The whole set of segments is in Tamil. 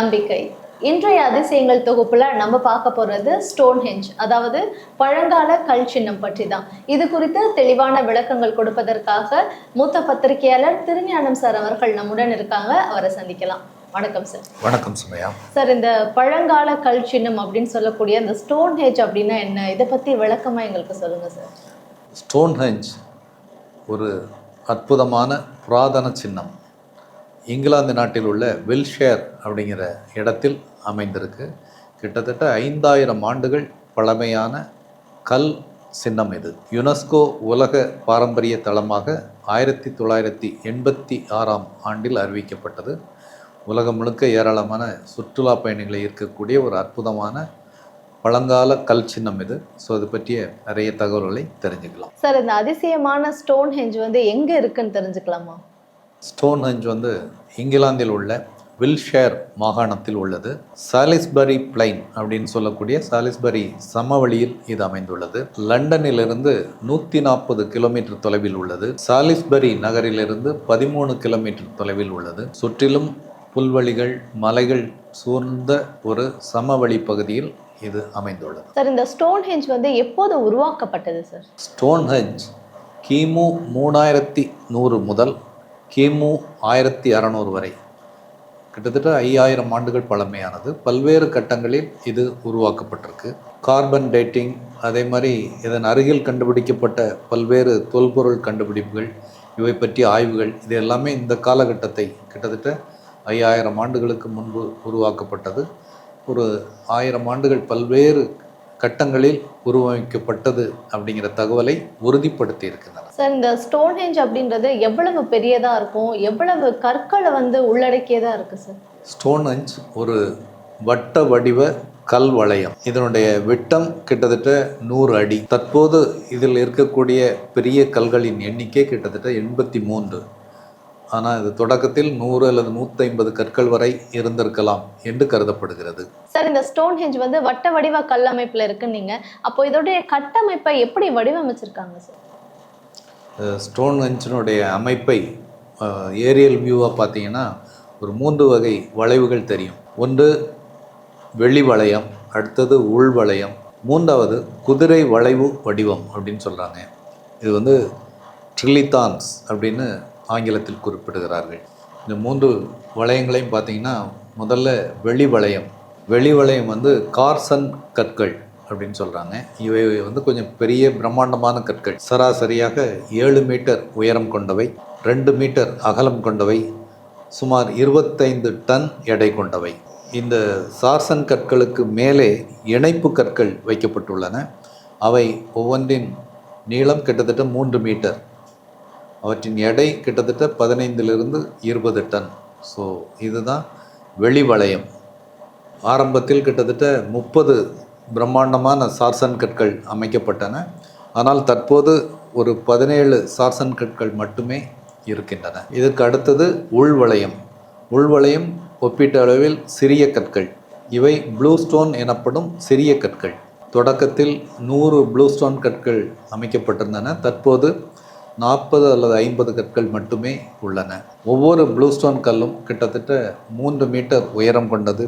நம்பிக்கை. இன்றைய அதிசயங்கள் தொகுப்புல நம்ம பார்க்க போறது ஸ்டோன்ஹெஞ்ச், அதாவது பழங்கால கல் சின்னம் பற்றி தான். இது குறித்து தெளிவான விளக்கங்கள் கொடுப்பதற்காக மூத்த பத்திரிகையாளர் திருஞானம் சார் அவர்கள் நம்முடன் இருக்காங்க. அவரை சந்திக்கலாம். வணக்கம் சார். வணக்கம் சுமையா. சார், இந்த பழங்கால கல் சின்னம் அப்படின்னு சொல்லக்கூடிய இந்த ஸ்டோன்ஹெஞ்ச் அப்படின்னா என்ன, இதை பத்தி விளக்கமா எங்களுக்கு சொல்லுங்க சார். ஸ்டோன்ஹெஞ்ச் ஒரு அற்புதமான புராதன சின்னம். இங்கிலாந்து நாட்டில் உள்ள வில்ஷேர் அப்படிங்கிற இடத்தில் அமைந்திருக்கு. கிட்டத்தட்ட 5000 ஆண்டுகள் பழமையான கல் சின்னம் இது. யுனெஸ்கோ உலக பாரம்பரிய தளமாக 1986ஆம் ஆண்டில் அறிவிக்கப்பட்டது. உலகம் முழுக்க ஏராளமான சுற்றுலா பயணிகளை ஈர்க்கக்கூடிய ஒரு அற்புதமான பழங்கால கல் சின்னம் இது. ஸோ அது பற்றிய நிறைய தகவல்களை தெரிஞ்சுக்கலாம். சார், இந்த அதிசயமான ஸ்டோன்ஹெஞ்ச் எங்க இருக்குன்னு தெரிஞ்சுக்கலாமா? ஸ்டோன்ஹெஞ்ச் இங்கிலாந்தில் உள்ள வில்ஷேர் மாகாணத்தில் உள்ளது. சாலிஸ்பரி பிளைன் அப்படின்னு சொல்லக்கூடிய சாலிஸ்பரி சமவெளியில் இது அமைந்துள்ளது. லண்டனிலிருந்து 140 கிலோமீட்டர் தொலைவில் உள்ளது. சாலிஸ்பரி நகரிலிருந்து 13 கிலோமீட்டர் தொலைவில் உள்ளது. சுற்றிலும் புல்வெளிகள், மலைகள் சூழ்ந்த ஒரு சமவெளி பகுதியில் இது அமைந்துள்ளது. சார், இந்த ஸ்டோன்ஹெஞ்ச் எப்போது உருவாக்கப்பட்டது சார்? ஸ்டோன்ஹெஞ்ச் கிமு 3100 முதல் கிமு 1600 வரை, கிட்டத்தட்ட 5000 ஆண்டுகள் பழமையானது. பல்வேறு கட்டங்களில் இது உருவாக்கப்பட்டிருக்கு. கார்பன் டேட்டிங், அதே மாதிரி இதன் அருகில் கண்டுபிடிக்கப்பட்ட பல்வேறு தொல்பொருள் கண்டுபிடிப்புகள், இவை பற்றிய ஆய்வுகள், இது எல்லாமே இந்த காலகட்டத்தை கிட்டத்தட்ட 5000 ஆண்டுகளுக்கு முன்பு உருவாக்கப்பட்டது. ஒரு 1000 ஆண்டுகள் பல்வேறு கட்டங்களில் உருவமைக்கப்பட்டது அப்படிங்கிற தகவலை உறுதிப்படுத்தி இருக்கின்றன. சார், இந்த ஸ்டோன்ஹெஞ்ச் அப்படின்றது எவ்வளவு பெரியதா இருக்கும், எவ்வளவு கற்களை உள்ளடக்கியதா இருக்கு சார்? ஸ்டோன்ஹெஞ்ச் ஒரு வட்ட வடிவ கல் வளையம். இதனுடைய விட்டம் கிட்டத்தட்ட 100 அடி. தற்போது இதில் இருக்கக்கூடிய பெரிய கல்களின் எண்ணிக்கை கிட்டத்தட்ட 83. ஆனால் இது தொடக்கத்தில் 100 அல்லது 150 கற்கள் வரை இருந்திருக்கலாம் என்று கருதப்படுகிறது. சார், இந்த ஸ்டோன்ஹெஞ்ச் வட்ட வடிவ கல் அமைப்பில் இருக்குன்னீங்க. அப்போ இதோடைய கட்டமைப்பை எப்படி வடிவமைச்சிருக்காங்க சார்? ஸ்டோன்ஹெஞ்சினுடைய அமைப்பை ஏரியல் வியூவாக பார்த்தீங்கன்னா ஒரு 3 வகை வளைவுகள் தெரியும். ஒன்று வெளி வளையம், அடுத்தது உள் வளையம், மூன்றாவது குதிரை வளைவு வடிவம் அப்படின்னு சொல்கிறாங்க. இது ட்ரிலித்தான்ஸ் அப்படின்னு ஆங்கிலத்தில் குறிப்பிடுகிறார்கள். இந்த 3 வளையங்களையும் பார்த்தீங்கன்னா, முதல்ல வெளி வளையம். வெளி வளையம் கார்சன் கற்கள் அப்படின்னு சொல்கிறாங்க. இவை கொஞ்சம் பெரிய பிரம்மாண்டமான கற்கள். சராசரியாக 7 மீட்டர் உயரம் கொண்டவை, 2 மீட்டர் அகலம் கொண்டவை, சுமார் 25 டன் எடை கொண்டவை. இந்த சார்சன் கற்களுக்கு மேலே இணைப்பு கற்கள் வைக்கப்பட்டுள்ளன. அவை ஒவ்வொன்றின் நீளம் கிட்டத்தட்ட 3 மீட்டர். அவற்றின் எடை கிட்டத்தட்ட 15லிருந்து 20 டன். ஸோ இதுதான் வெளி வளையம். ஆரம்பத்தில் கிட்டத்தட்ட 30 பிரம்மாண்டமான சார்சன் கற்கள் அமைக்கப்பட்டன. ஆனால் தற்போது ஒரு 17 சார்சன் கற்கள் மட்டுமே இருக்கின்றன. இதற்கு அடுத்தது உள்வளையம். உள்வளையம் ஒப்பீட்டு அளவில் சிறிய கற்கள். இவை ப்ளூ ஸ்டோன் எனப்படும் சிறிய கற்கள். தொடக்கத்தில் 100 ப்ளூ ஸ்டோன் கற்கள் அமைக்கப்பட்டிருந்தன. தற்போது 40 அல்லது 50 கற்கள் மட்டுமே உள்ளன. ஒவ்வொரு ப்ளூ ஸ்டோன் கல்லும் கிட்டத்தட்ட 3 மீட்டர் உயரம் கொண்டது,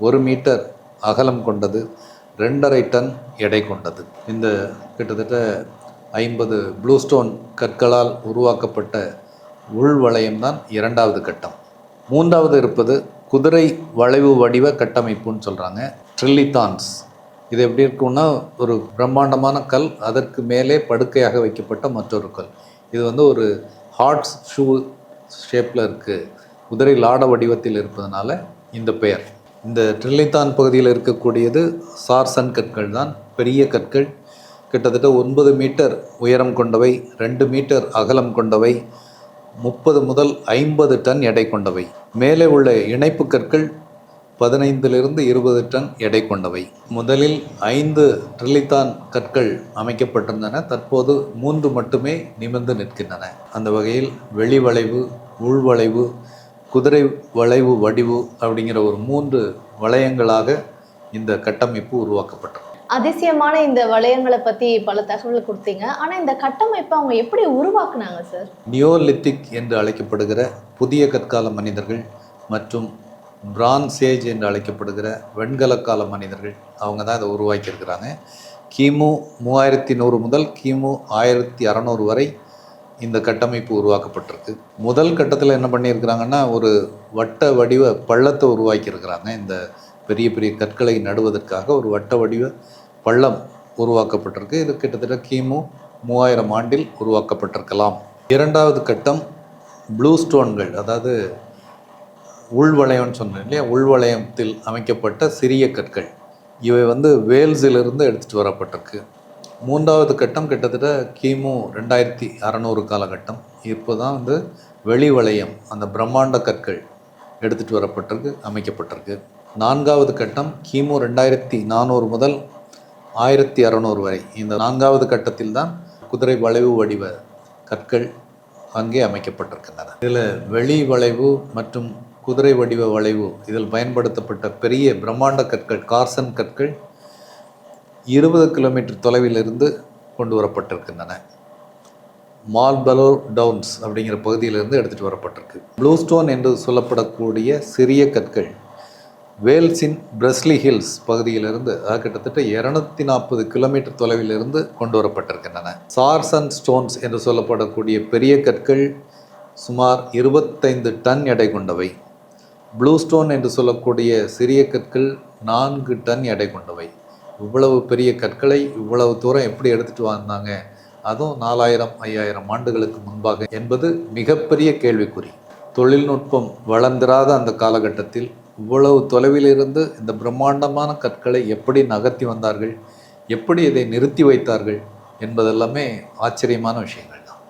1 மீட்டர் அகலம் கொண்டது, 2.5 டன் எடை கொண்டது. இந்த கிட்டத்தட்ட 50 ப்ளூ ஸ்டோன் கற்களால் உருவாக்கப்பட்ட உள்வளையம்தான் 2வது கட்டம். 3வது இருப்பது குதிரை வளைவு வடிவ கட்டமைப்புன்னு சொல்கிறாங்க, ட்ரிலித்தான்ஸ். இது எப்படி இருக்குன்னா, ஒரு பிரம்மாண்டமான கல், அதற்கு மேலே படுக்கையாக வைக்கப்பட்ட மற்றொரு கல். இது ஒரு ஹார்ட்ஸ் ஷூ ஷேப்பில் இருக்குது, குதிரை லாட வடிவத்தில் இருப்பதனால இந்த பெயர். இந்த ட்ரிலித்தான் பகுதியில் இருக்கக்கூடியது சார்சன் கற்கள் தான். பெரிய கற்கள், கிட்டத்தட்ட 9 மீட்டர் உயரம் கொண்டவை, 2 மீட்டர் அகலம் கொண்டவை, 30 முதல் 50 டன் எடை கொண்டவை. மேலே உள்ள இணைப்பு கற்கள் 15லிருந்து 20 டன் எடை கொண்டவை. முதலில் 5 ட்ரிலித்தான் கற்கள் அமைக்கப்பட்டிருந்தன. தற்போது 3 மட்டுமே நிமிர்ந்து நிற்கின்றன. அந்த வகையில் வெளி வளைவு, உள்வளைவு, குதிரை வளைவு வடிவு அப்படிங்கிற ஒரு 3 வளையங்களாக இந்த கட்டமைப்பு உருவாக்கப்பட்டது. அதிசயமான இந்த வளையங்களை பற்றி பல தகவல் கொடுத்தீங்க. ஆனால் இந்த கட்டமைப்பை அவங்க எப்படி உருவாக்குனாங்க சார்? நியோலித்திக் என்று அழைக்கப்படுகிற புதிய கற்கால மனிதர்கள் மற்றும் பிரான்ஸ் ஏஜ் என்று அழைக்கப்படுகிற வெண்கல கால மனிதர்கள் அவங்க தான் இதை உருவாக்கியிருக்கிறாங்க. கிமு 3100 முதல் கிமு 1600 வரை இந்த கட்டமைப்பு உருவாக்கப்பட்டிருக்கு. முதல் கட்டத்தில் என்ன பண்ணியிருக்கிறாங்கன்னா, ஒரு வட்ட வடிவ பள்ளத்தை உருவாக்கியிருக்கிறாங்க. இந்த பெரிய பெரிய கற்களை நடுவதற்காக ஒரு வட்ட வடிவ பள்ளம் உருவாக்கப்பட்டிருக்கு. இது கிட்டத்தட்ட கிமு 3000 ஆண்டில் உருவாக்கப்பட்டிருக்கலாம். இரண்டாவது கட்டம் ப்ளூ ஸ்டோன்கள், அதாவது உள்வளையம்னு சொன்னேன் இல்லையா, உள்வளையத்தில் அமைக்கப்பட்ட சிறிய கற்கள். இவை வேல்ஸிலிருந்து எடுத்துகிட்டு வரப்பட்டிருக்கு. மூன்றாவது கட்டம் கிட்டத்தட்ட கிமு 2600 காலகட்டம். இப்போ தான் வெளி வளையம், அந்த பிரம்மாண்ட கற்கள் எடுத்துகிட்டு வரப்பட்டிருக்கு, அமைக்கப்பட்டிருக்கு. நான்காவது கட்டம் கிமு 2400 முதல் 1600 வரை. இந்த நான்காவது கட்டத்தில் தான் குதிரை வளைவு வடிவ கற்கள் அங்கே அமைக்கப்பட்டிருக்கின்றன. இதில் வெளி வளைவு மற்றும் குதிரை வடிவ வளைவு இதில் பயன்படுத்தப்பட்ட பெரிய பிரம்மாண்ட கற்கள், கார்சன் கற்கள் 20 கிலோமீட்டர் தொலைவிலிருந்து கொண்டு வரப்பட்டிருக்கின்றன. மார்ல்பரோ டவுன்ஸ் அப்படிங்கிற பகுதியிலிருந்து எடுத்துகிட்டு வரப்பட்டிருக்கு. ப்ளூ ஸ்டோன் என்று சொல்லப்படக்கூடிய சிறிய கற்கள் வேல்ஸின் பிரஸ்லி ஹில்ஸ் பகுதியிலிருந்து, கிட்டத்தட்ட 240 கிலோமீட்டர் தொலைவிலிருந்து கொண்டு வரப்பட்டிருக்கின்றன. சார்சன் ஸ்டோன்ஸ் என்று சொல்லப்படக்கூடிய பெரிய கற்கள் சுமார் 25 டன் எடை கொண்டவை. ப்ளூ ஸ்டோன் என்று சொல்லக்கூடிய சிறிய கற்கள் 4 டன் எடை கொண்டவை. இவ்வளவு பெரிய கற்களை இவ்வளவு தூரம் எப்படி எடுத்துகிட்டு வந்தாங்க, அதுவும் 4000-5000 ஆண்டுகளுக்கு முன்பாக என்பது மிகப்பெரிய கேள்விக்குறி. தொழில்நுட்பம் வளர்ந்திராத அந்த காலகட்டத்தில் இவ்வளவு தொலைவிலிருந்து இந்த பிரம்மாண்டமான கற்களை எப்படி நகர்த்தி வந்தார்கள், எப்படி இதை நிறுத்தி வைத்தார்கள் என்பதெல்லாமே ஆச்சரியமான விஷயங்கள் தான்.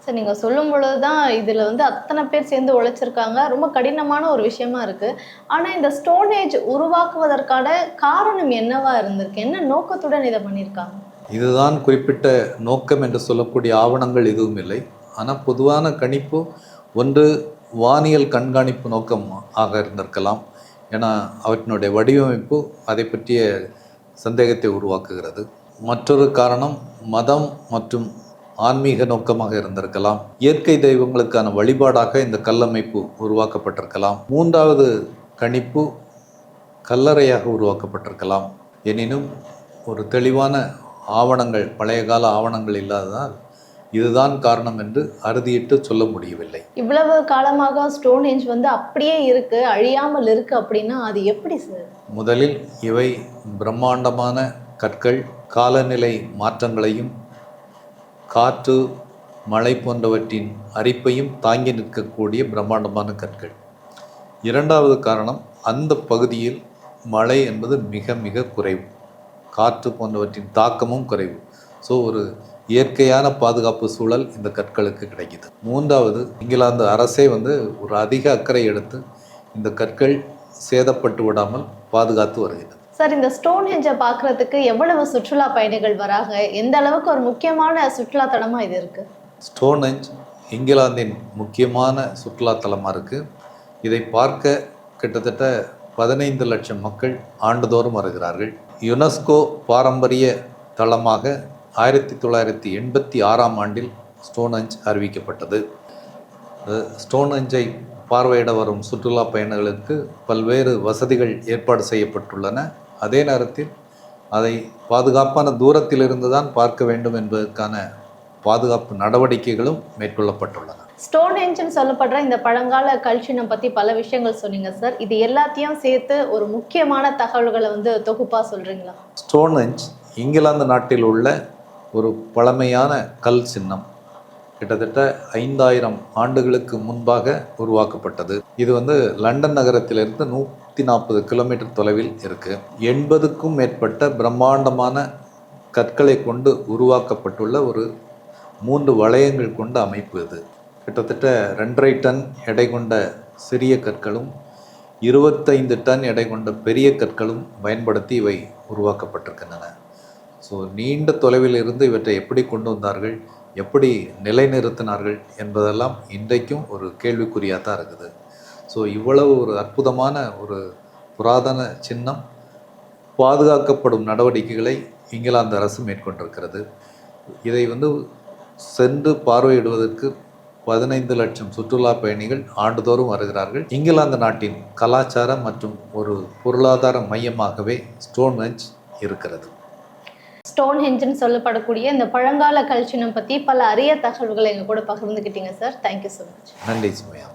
சார், நீங்கள் சொல்லும் பொழுது தான் இதில் அத்தனை பேர் சேர்ந்து உழைச்சிருக்காங்க, ரொம்ப கடினமான ஒரு விஷயமா இருக்குது. ஆனால் இந்த ஸ்டோன் ஏஜ் உருவாக்குவதற்கான காரணம் என்னவா இருந்திருக்கு, என்ன நோக்கத்துடன் இதை பண்ணியிருக்காங்க? இதுதான் குறிப்பிட்ட நோக்கம் என்று சொல்லக்கூடிய ஆவணங்கள் எதுவும் இல்லை. ஆனால் பொதுவான கணிப்பு ஒன்று வானியல் கண்காணிப்பு நோக்கம் ஆக இருந்திருக்கலாம். ஏன்னா அவற்றினுடைய வடிவமைப்பு அதை பற்றிய சந்தேகத்தை உருவாக்குகிறது. மற்றொரு காரணம் மதம் மற்றும் ஆன்மீக நோக்கமாக இருந்திருக்கலாம். இயற்கை தெய்வங்களுக்கான வழிபாடாக இந்த கல்லமைப்பு உருவாக்கப்பட்டிருக்கலாம். மூன்றாவது கணிப்பு கல்லறையாக உருவாக்கப்பட்டிருக்கலாம். எனினும் ஒரு தெளிவான ஆவணங்கள், பழைய கால ஆவணங்கள் இல்லாததால் இதுதான் காரணம் என்று அறுதியிட்டு சொல்ல முடியவில்லை. இவ்வளவு காலமாக ஸ்டோன் ஏஜ் அப்படியே இருக்கு, அழியாமல் இருக்கு அப்படின்னா அது எப்படி சார்? முதலில் இவை பிரம்மாண்டமான கற்கள், காலநிலை மாற்றங்களையும் காற்று, மழை போன்றவற்றின் அரிப்பையும் தாங்கி நிற்கக்கூடிய பிரம்மாண்டமான கற்கள். இரண்டாவது காரணம், அந்த பகுதியில் மழை என்பது மிக மிக குறைவு, காற்று போன்றவற்றின் தாக்கமும் குறைவு. ஸோ ஒரு இயற்கையான பாதுகாப்பு சூழல் இந்த கற்களுக்கு கிடைக்குது. மூன்றாவது, இங்கிலாந்து அரசே ஒரு அதிக அக்கறை எடுத்து இந்த கற்கள் சேதப்பட்டு விடாமல் பாதுகாத்து வருகிறது. சார், இந்த ஸ்டோன் ஹெஞ்சை பார்க்குறதுக்கு எவ்வளவு சுற்றுலா பயணிகள் வராங்க, எந்த அளவுக்கு ஒரு முக்கியமான சுற்றுலா தலமாக இது இருக்குது? ஸ்டோன் ஹெஞ்ச் இங்கிலாந்தின் முக்கியமான சுற்றுலாத்தலமாக இருக்குது. இதை பார்க்க கிட்டத்தட்ட 15 லட்சம் மக்கள் ஆண்டுதோறும் வருகிறார்கள். யுனெஸ்கோ பாரம்பரிய தளமாக 1986ஆம் ஆண்டில் ஸ்டோன் ஹெஞ்ச் அறிவிக்கப்பட்டது. ஸ்டோன் ஹெஞ்சை பார்வையிட வரும் சுற்றுலா பயணிகளுக்கு பல்வேறு வசதிகள் ஏற்பாடு செய்யப்பட்டுள்ளன. அதே நேரத்தில் அதை பாதுகாப்பான தூரத்திலிருந்து தான் பார்க்க வேண்டும் என்பதற்கான பாதுகாப்பு நடவடிக்கைகளும் மேற்கொள்ளப்பட்டுள்ளன. ஸ்டோன் ஹெஞ்சுன்னு சொல்லப்படுற இந்த பழங்கால கல்ச்சினம் பற்றி பல விஷயங்கள் சொன்னீங்க சார். இது எல்லாத்தையும் சேர்த்து ஒரு முக்கியமான தகவல்களை தொகுப்பாக சொல்கிறீங்களா? ஸ்டோன் ஹெஞ்ச் இங்கிலாந்து நாட்டில் உள்ள ஒரு பழமையான கல் சின்னம். கிட்டத்தட்ட 5000 ஆண்டுகளுக்கு முன்பாக உருவாக்கப்பட்டது. இது லண்டன் நகரத்திலிருந்து 140 கிலோமீட்டர் தொலைவில் இருக்குது. 80க்கும் மேற்பட்ட பிரம்மாண்டமான கற்களை கொண்டு உருவாக்கப்பட்டுள்ள ஒரு 3 வளையங்கள் கொண்ட அமைப்பு இது. கிட்டத்தட்ட 2.5 டன் எடை கொண்ட சிறிய கற்களும் 25 டன் எடை கொண்ட பெரிய கற்களும் பயன்படுத்தி இவை உருவாக்கப்பட்டிருக்கின்றன. ஸோ நீண்ட தொலைவில் இருந்து இவற்றை எப்படி கொண்டு வந்தார்கள், எப்படி நிலைநிறுத்தினார்கள் என்பதெல்லாம் இன்றைக்கும் ஒரு கேள்விக்குறியாக தான் இருக்குது. ஸோ இவ்வளவு ஒரு அற்புதமான ஒரு புராதன சின்னம் பாதுகாக்கப்படும் நடவடிக்கைகளை இங்கிலாந்து அரசு மேற்கொண்டிருக்கிறது. இதை சென்று பார்வையிடுவதற்கு 15 லட்சம் சுற்றுலா பயணிகள் ஆண்டுதோறும் வருகிறார்கள். இங்கிலாந்து நாட்டின் கலாச்சாரம் மற்றும் ஒரு பொருளாதார மையமாகவே ஸ்டோன்ஹெஞ்ச் இருக்கிறது. ஸ்டோன்ஹெஞ்சுன்னு சொல்லப்படக்கூடிய இந்த பழங்கால கல் சின்னம் பற்றி பல அரிய தகவல்களை எங்கள் கூட பகிர்ந்துக்கிட்டீங்க சார். Thank you so much. நன்றி சுமையா.